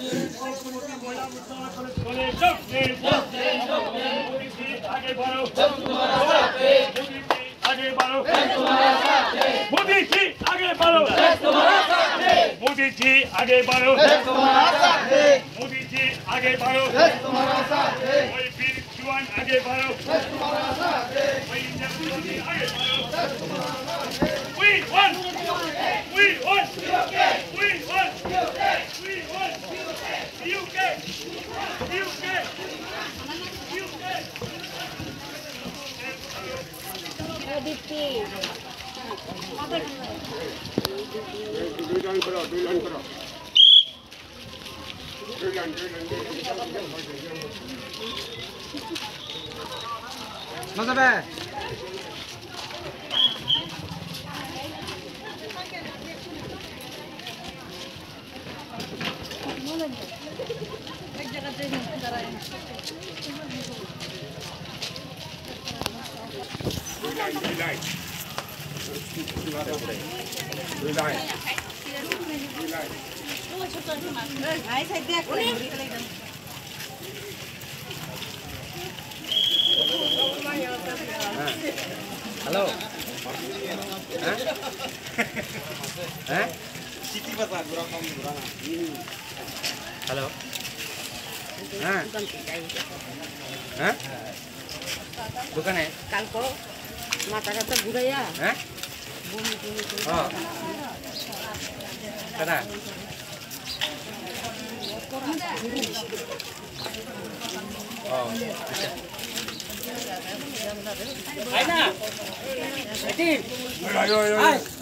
मोदी जी आगे बढ़ो, मोदी जी आगे बढ़ो, मोदी जी आगे बढ़ो, वही वीर जवान आगे बढ़ो, वही इंडियन आगे बढ़ो। We won, we won, we won, we won. UK, UK, UK. Mas apa? Halo. Hah? Siti pasar kurang kamu kurang. Halo. Hah? Hah? Bukan ya? Kalko mata-mata budaya. Hah? Oh. Kata. Oh. Aina. Ayo.